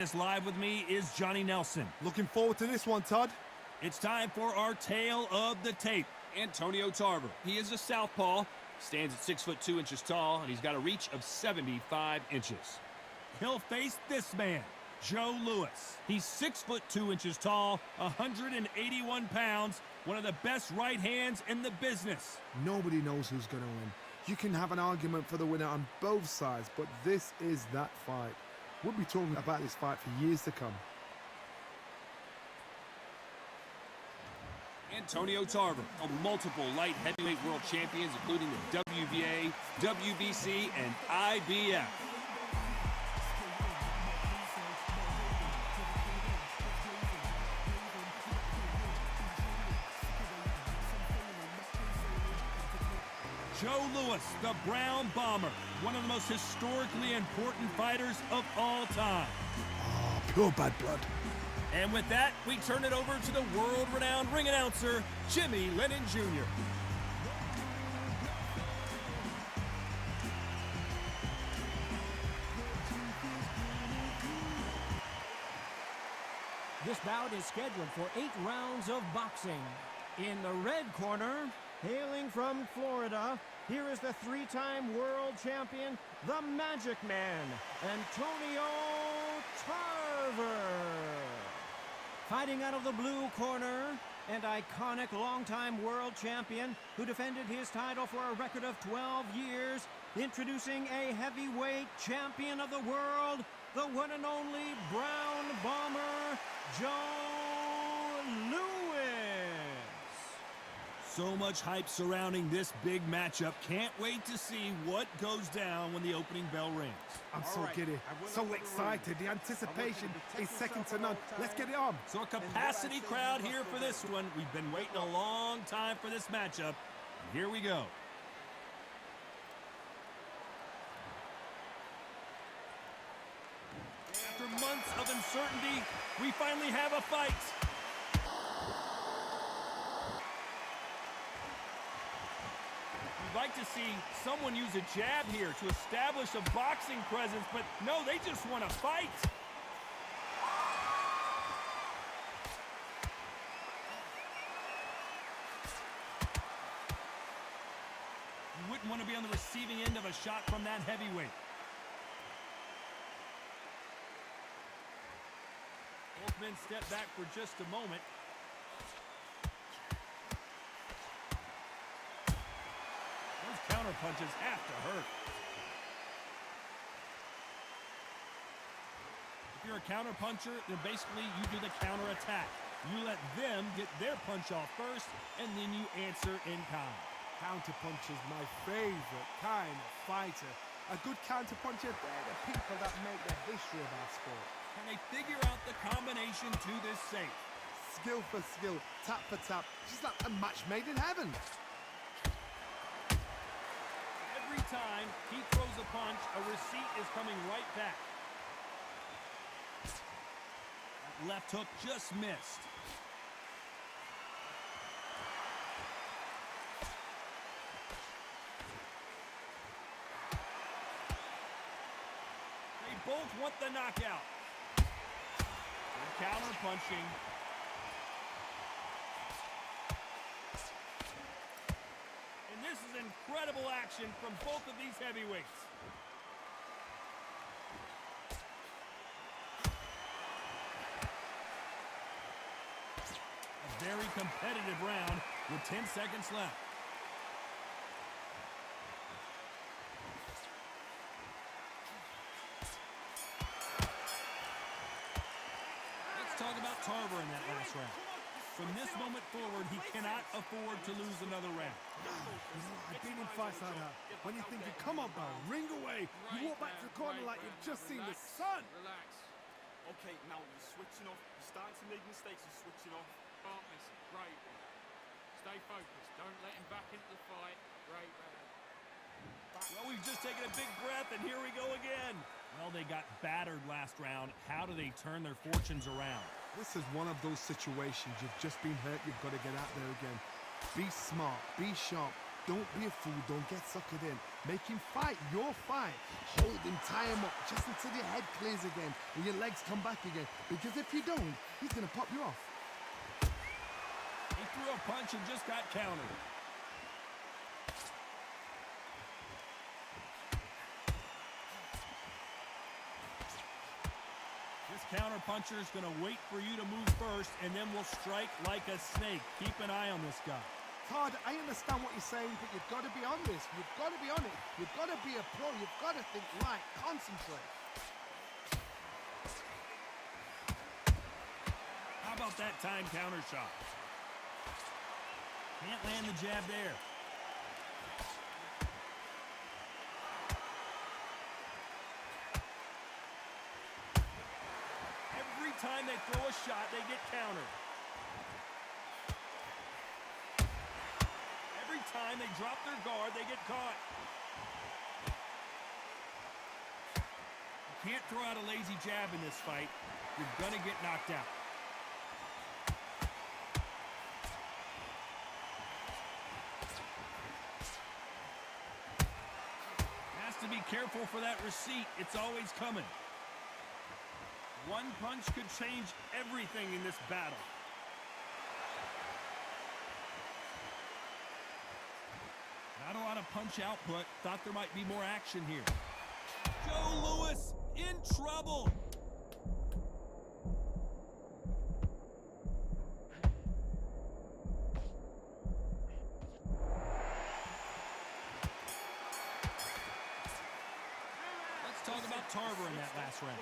This live with me is Johnny Nelson. Looking forward to this one, Todd. It's time for our tale of the tape. Antonio Tarver. He is a southpaw, stands at 6'2" tall, and he's got a reach of 75 inches. He'll face this man, Joe Louis. He's 6'2" tall, 181 pounds, one of the best right hands in the business. Nobody knows who's going to win. You can have an argument for the winner on both sides, but this is that fight. We'll be talking about this fight for years to come. Antonio Tarver, multiple light heavyweight world champions, including the WBA, WBC, and IBF. Joe Louis, the Brown Bomber, one of the most historically important fighters of all time. Oh, pure bad blood. And with that, we turn it over to the world-renowned ring announcer, Jimmy Lennon Jr. This bout is scheduled for 8 rounds of boxing. In the red corner, hailing from Florida, here is the 3-time world champion, the Magic Man, Antonio Tarver. Fighting out of the blue corner, and iconic longtime world champion who defended his title for a record of 12 years, introducing a heavyweight champion of the world, the one and only Brown Bomber, Joe Louis. So much hype surrounding this big matchup. Can't wait to see what goes down when the opening bell rings. I'm so giddy, so excited. The anticipation is second to none. Let's get it on. So a capacity crowd here for this one. We've been waiting a long time for this matchup. And here we go. After months of uncertainty, we finally have a fight. We'd like to see someone use a jab here to establish a boxing presence, but no, they just want to fight. You wouldn't want to be on the receiving end of a shot from that heavyweight. Both men step back for just a moment. Those counter punches have to hurt. If you're a counter puncher, then basically you do the counter attack. You let them get their punch off first, and then you answer in kind. Counter puncher's my favorite kind of fighter. A good counter puncher, they're the people that make the history of our sport. Can they figure out the combination to this safe? Skill for skill, tap for tap, just like a match made in heaven. Every time he throws a punch, a receipt is coming right back. That left hook just missed. They both want the knockout. Good counter punching. And this is incredible action from both of these heavyweights. A very competitive round with 10 seconds left. Let's talk about Tarver in that last round. From this moment forward, he cannot afford to lose another round. I've been in fights like that. When you're thinking, come on, bro, ring away. You walk back to the corner like you've just seen the sun. Relax. Okay, now you're switching off. You're starting to make mistakes. You're switching off. Smartness, great one. Stay focused. Don't let him back into the fight. Great round. Well, we've just taken a big breath, and here we go again. Well, they got battered last round. How do they turn their fortunes around? This is one of those situations. You've just been hurt. You've got to get out there again. Be smart. Be sharp. Don't be a fool. Don't get suckered in. Make him fight your fight. Hold him, tie him up just until your head clears again and your legs come back again. Because if you don't, he's going to pop you off. He threw a punch and just got countered. This counter puncher is going to wait for you to move first and then will strike like a snake. Keep an eye on this guy. Todd, I understand what you're saying, but you've got to be on this. You've got to be on it. You've got to be a pro. You've got to think right. Concentrate. How about that time counter shot? Can't land the jab there. Every time they throw a shot, they get countered. Every time they drop their guard, they get caught. You can't throw out a lazy jab in this fight. You're gonna get knocked out. Has to be careful for that receipt. It's always coming. One punch could change everything in this battle. Not a lot of punch output. Thought there might be more action here. Joe Louis in trouble. Let's talk about Tarver in that last round.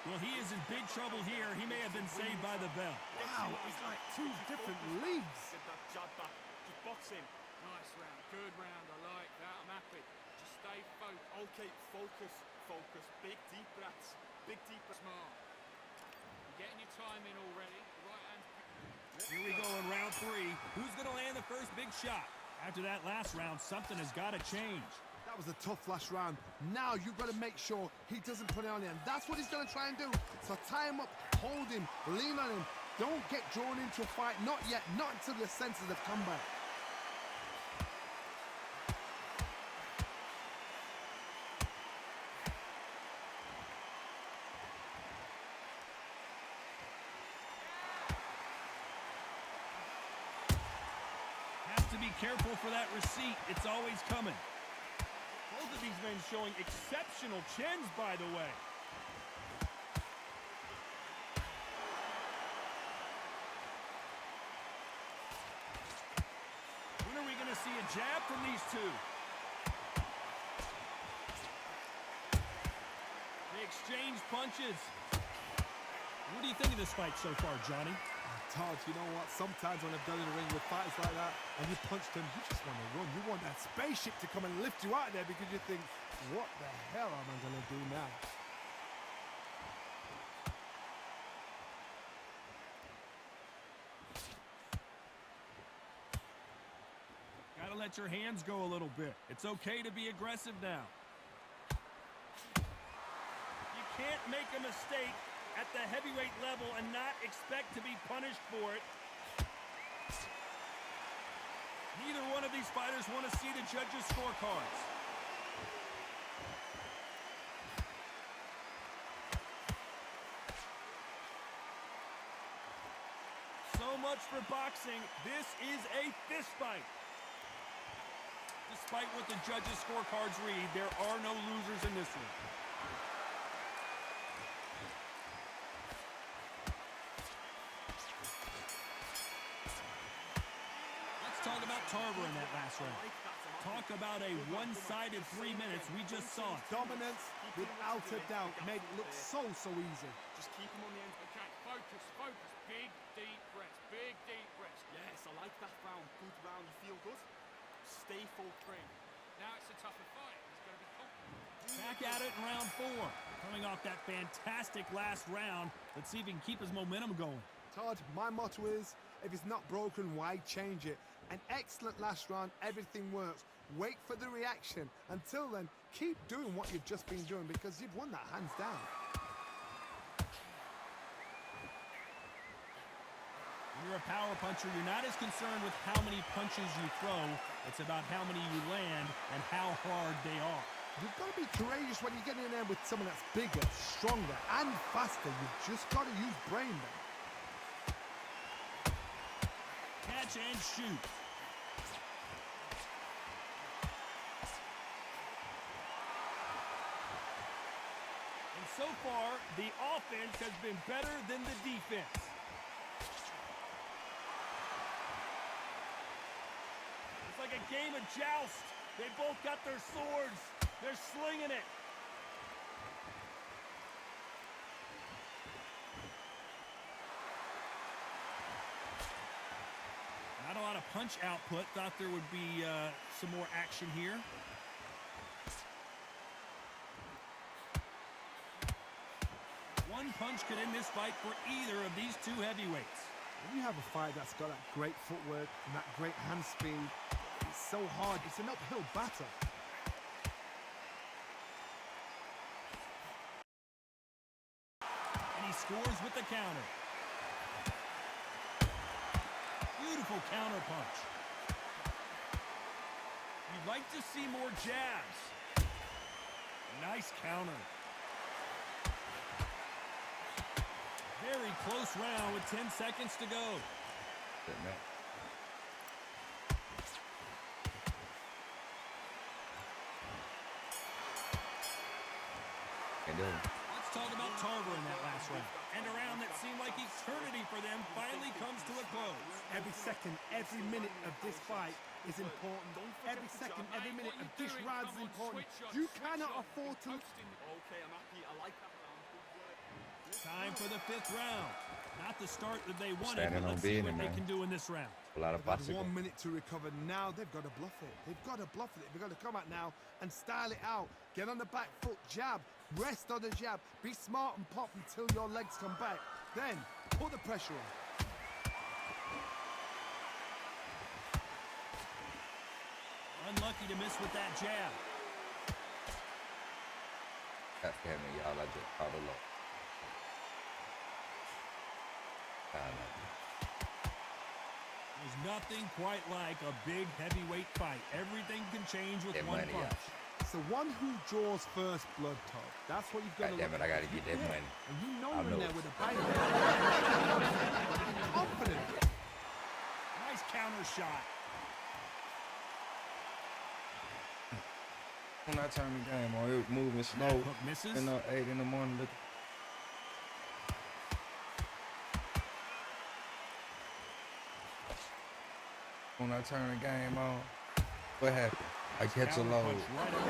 Well, he is in big trouble here. He may have been saved by the bell. Wow, it's like two different leagues. Get that jab back. Just box him. Nice round. Good round. I like that. I'm happy. Just stay focused. Okay, focus, focus. Big deep breaths. Big deep breaths. Smart. You're getting your time in already. The right hand's... Here we go in round 3. Who's going to land the first big shot? After that last round, something has got to change. That was a tough last round. Now you've got to make sure he doesn't put it on him. That's what he's going to try and do. So tie him up, hold him, lean on him. Don't get drawn into a fight. Not yet. Not until your senses have come back. Has to be careful for that receipt. It's always coming. Both of these men showing exceptional chins, by the way. When are we going to see a jab from these two? They exchange punches. What do you think of this fight so far, Johnny? Todd, you know what? Sometimes when I've done in the ring with fighters like that and you punched them, you just want to run. You want that spaceship to come and lift you out of there because you think, what the hell am I going to do now? Gotta let your hands go a little bit. It's okay to be aggressive now. You can't make a mistake at the heavyweight level and not expect to be punished for it. Neither one of these fighters want to see the judges' scorecards. So much for boxing. This is a fist fight. Despite what the judges' scorecards read, there are no losers in this one. Talk about Tarver in that last round. Talk about a one-sided 3 minutes. We just saw it. Dominance, without a doubt, made it look so easy. Just keep him on the end. Okay, focus, focus. Big, deep breaths. Big, deep breaths. Yes, I like that round. Good round. You feel good? Stay full train. Now it's a tougher fight. He's going to be confident. Back at it in round 4. Coming off that fantastic last round. Let's see if he can keep his momentum going. Todd, my motto is, if it's not broken, why change it? An excellent last round, everything works. Wait for the reaction. Until then, keep doing what you've just been doing because you've won that hands down. When you're a power puncher, you're not as concerned with how many punches you throw. It's about how many you land and how hard they are. You've got to be courageous when you get in there with someone that's bigger, stronger, and faster. You've just got to use brain then. Catch and shoot. And so far, the offense has been better than the defense. It's like a game of joust. They both got their swords. They're slinging it. Not a lot of punch output. Thought there would be some more action here. One punch could end this fight for either of these two heavyweights. When you have a fight that's got that great footwork and that great hand speed, it's so hard. It's an uphill battle. And he scores with the counter. Beautiful counter punch. You'd like to see more jabs. Nice counter. Very close round with 10 seconds to go. Good, man. Let's talk about Tarver in that last round. And a round that seemed like eternity for them finally comes to a close. Every second, every minute of this fight is important. Every second, every minute of this round is important. You cannot afford to... Okay, I'm happy. I like that round. Good work. Time for the 5th round. Not the start that they wanted, Standing but on Oh, let's see what business, they man. can do in this round. A lot of They've had bicycle. 1 minute to recover. Now they've got to bluff it. They've got to bluff it. They've got to come out now and style it out. Get on the back foot, jab, rest on the jab. Be smart and pop until your legs come back. Then put the pressure on. Unlucky to miss with that jab. God damn it, y'all. I just caught a low. There's nothing quite like a big heavyweight fight. Everything can change with That one money, punch. It's the one who draws first blood, Todd. That's what you've got God to damn look it, I at. gotta get that money. And you know I you're in know there it. with a bang. Confident. Nice counter shot. When I turn the game on, it was moving slow. Hook misses. 8 in the morning. Look. When I turn the game on, what happened? I catch a Counter load. punch right away.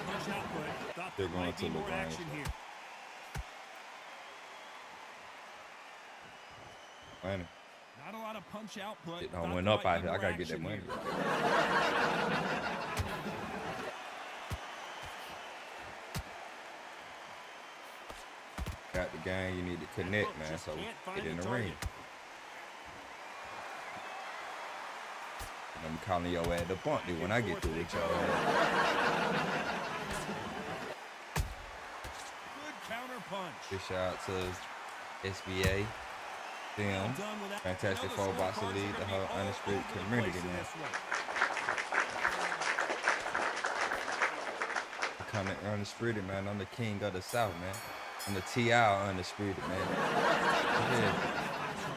Punch output. Thought They're there going might be to more LaGrange. action here. Money. Not a lot of punch output. It Thought done went there up might out be here. I more gotta get that action money. here. Got the game, you need to connect, Hook man. just So can't find get in the the ring. target. And I'm calling your ass the bunty when I get through with y'all. Good counter punch. Big shout out to SBA, Well them, done with that. Fantastic You know the Four Boxing scorecards are League, the gonna be whole all Undisputed over the community, place in man. this one. I come to Undisputed, man. I'm the king of the South, man. I'm the T.I. Undisputed, man. Yeah.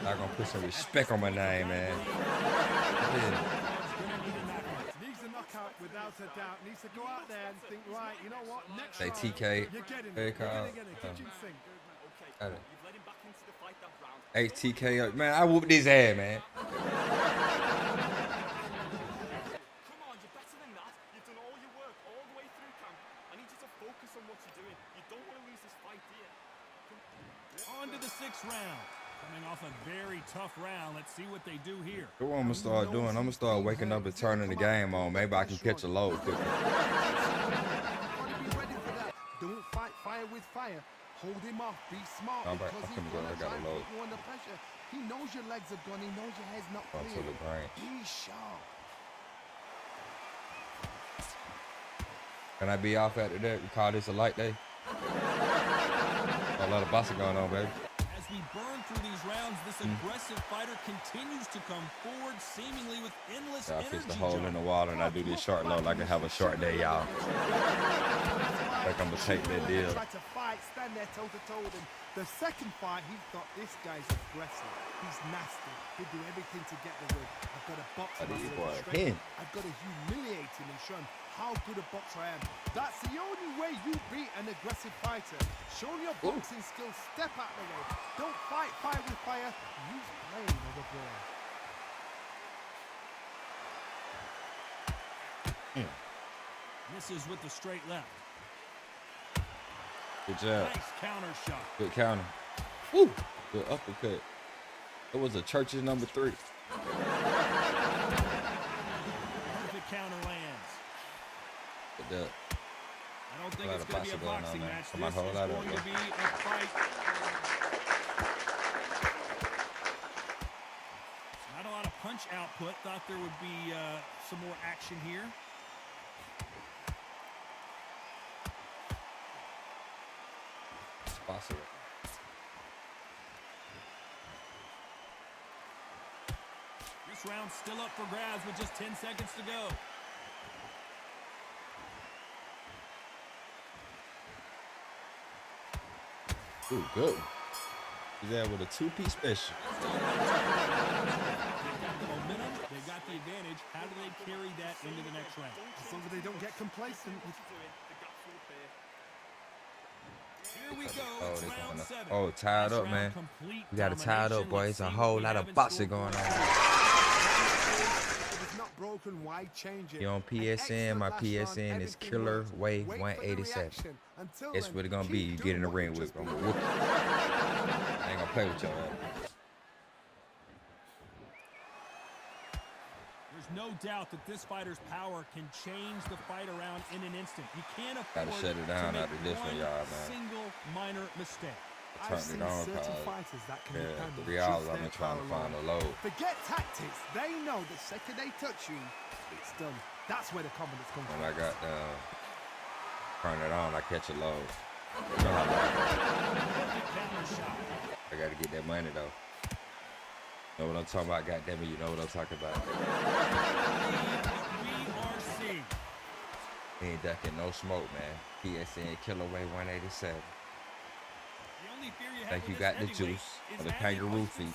I'm gonna put some respect on my name, man. Yeah. Needs a knockout without a doubt. Needs to go out there and think, right, you know what? Next Say round, TK. you're getting Hey, it. You're Kyle. gonna get it. Kitchen sink. Okay, Got it. you've let him back into the fight that round. HTK, man. I whooped his ass, man. Come on, you're better than that. You've done all your work all the way through camp. I need you to focus on what you're doing. You don't want to lose this fight, do you? On to the 6th round. Coming off a very tough round. Let's see what they do here. That's what I'm gonna start doing. I'm gonna start waking up and turning the game on. Maybe I can catch a load quicker. You've got to be ready for that. Don't fight fire with fire. Hold him off. Be smart I'm back. because I'm he's finna go. gonna I got try a and load. put you under pressure. He knows your legs are gone. He knows your head's not Going to clear. LaGrange. Be sharp. Can I be off after that? We call this a light day. A lot of boxing going on, baby. As we burn through these rounds, this aggressive fighter continues to come forward, seemingly with endless I energy. fix the hole in the wall and I do this short load like I have a short day, y'all. Like I'm gonna take that deal. Try to fight, stand there toe to toe with him. The second fight, he thought this guy's aggressive. He's nasty. He'll do everything to get the win. I've got to box him. I've got to humiliate him and show him how good a boxer I am. That's the only way you beat an aggressive fighter. Show your boxing skills. Step out the way. Don't fight fire with fire. Use blame over blow. Misses with the straight left. Good job. Nice counter shot. Good counter. Woo! Good uppercut. It was a Church's number 3. Perfect counter lands. Good job. I don't think it's going to be a boxing match. Come on, This hold is that going up, to be a fight. Not a lot of punch output. Thought there would be some more action here. Possible. This round's still up for grabs with just 10 seconds to go. Ooh, good. He's there with a 2-piece special. They've got the momentum. They've got the advantage. How do they carry that into the next round? As long as they don't get complacent. Here we go. Oh, It's they're round going 7. Oh, tied up, man. We got it tied up, boy. It's a whole lot of boxing going on. Broken, why change it? You on PSN? My PSN is Killer Way 187. That's what it's gonna be. You get in the ring with. I'm gonna whoop you. I ain't gonna play with y'all. There's no doubt that this fighter's power can change the fight around in an instant. You can't afford Gotta shut it down to after make this one, y'all, man. single minor mistake. I turned it on because the reality I've been trying to find a load. Forget tactics. They know the second they touch you, it's done. That's where the confidence comes from. When I got turn it on, I catch a load. You know how I gotta get that money though. Know what I'm talking about? Goddamn it, you know what I'm talking about. We ain't ducking no smoke, man. PSN Killer Way 187. Think you got the juice or the kangaroo feet.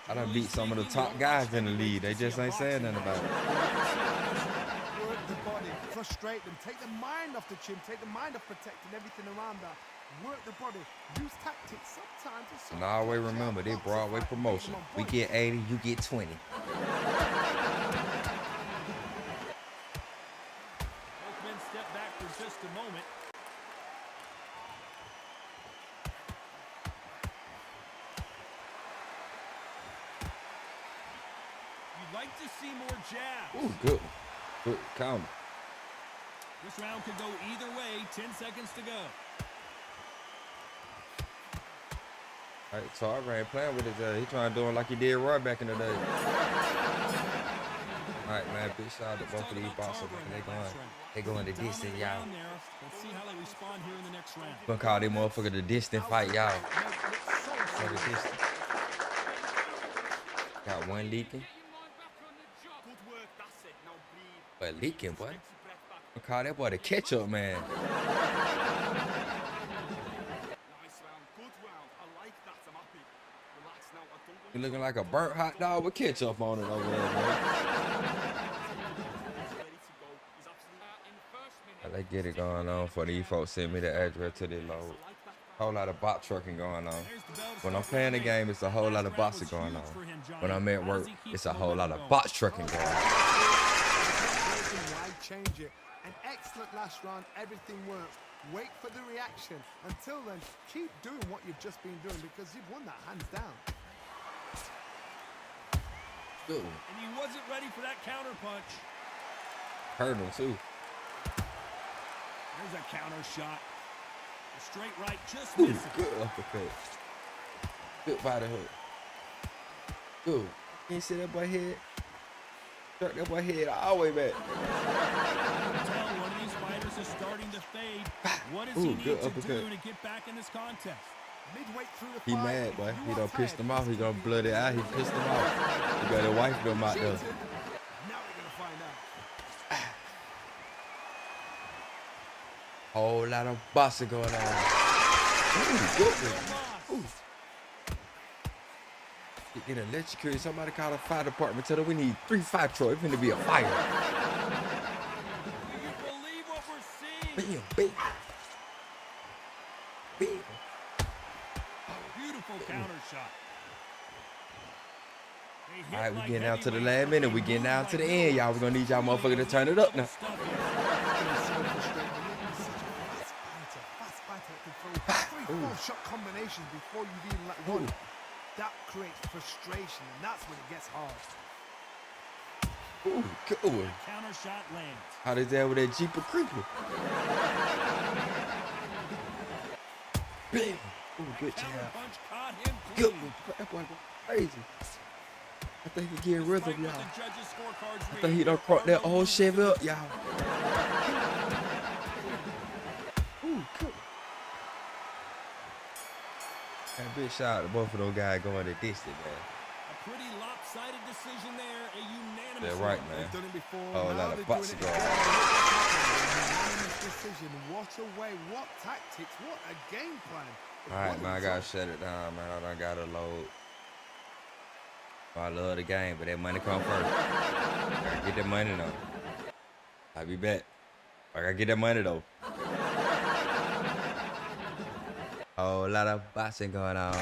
I done beat some of the top guys in the league. They just ain't saying nothing about it. Work the body, frustrate them, take the mind off the chin, take the mind off protecting everything around that. Work the body, use tactics sometimes. And I always remember, they Broadway Promotion. We get 80, you get 20. Step back for just a moment. You'd like to see more jabs. Ooh, good. Good counter. This round could go either way. 10 seconds to go. All right, so I ain't playing with it. He trying to do it like he did Roy back in the day. All right, man. Big shout out to both of these boxers. They going the distance, y'all. Let's see how they respond here in the next round. Gonna call this motherfucker the distant fight, y'all. Got one leaking. But leaking, boy. Gonna call that boy the ketchup man. You looking like a burnt hot dog with ketchup on it over there, man. Let's get it going on for these folks. Send me the address to the load. Whole lot of box trucking going on. When I'm playing the game, it's a whole lot of boxing going on. When I'm at work, it's a whole lot of box trucking going on. Why change it? An excellent last round. Everything works. Wait for the reaction. Until then, keep doing what you've just been doing because you've won that hands down. Good. And he wasn't ready for that counter punch. Hurt him too. There's a counter shot. A straight right, just Ooh, missing. good uppercut. Good body hook. Good. You ain't see that boy head? Jerk that boy head all the way back. Tell one of these fighters is starting to fade. What does he need good to uppercut. do to get back in this contest? Midway through the He fight, mad, boy. if He you done are pissed tired, him off. He it's gonna gonna blood be it out. He pissed him off. He got a wife them out there. Now we're gonna find out. Whole lot of bossing going on. Ooh, good one. Ooh. Get electrocuted. Somebody call the fire department. Tell them we need 3 fire trucks. It's gonna be a fire. Do you believe what we're seeing? Bam, bam. Bam. Beautiful counter shot. They hit All right, we like getting down to the heavyweights, last minute. but We they getting move down like to the no end, y'all. other. We're gonna need y'all motherfucker to turn it up now. It's gonna be so frustrating. He's such a fast fighter that can throw 3-4 shot combinations before you even let one. That creates frustration, and that's when it gets hard. Ooh, good one. Counter shot lands. How they down with that Jeep of creeper? Bam. Ooh, good Counter job. punch caught him Good clean. one. That boy go crazy. I think he getting rhythm, Despite what y'all. the judges' scorecards I read, think he done there caught are that no whole losers Chevy in up, this. y'all. Ooh, good. And big shout out to both of those guys going the distance, man. A pretty lopsided decision there, a unanimous They're right, one. man. They've done it before. Oh, a now lot of they're butts doing it going again. on. Unanimous decision. What a way. What tactics. What a game plan. All right, man, I gotta shut it down, man. I done gotta load. I love the game, but that money come first. I gotta get that money though. I'll be back. I gotta get that money though. Whole lot of boxing going on.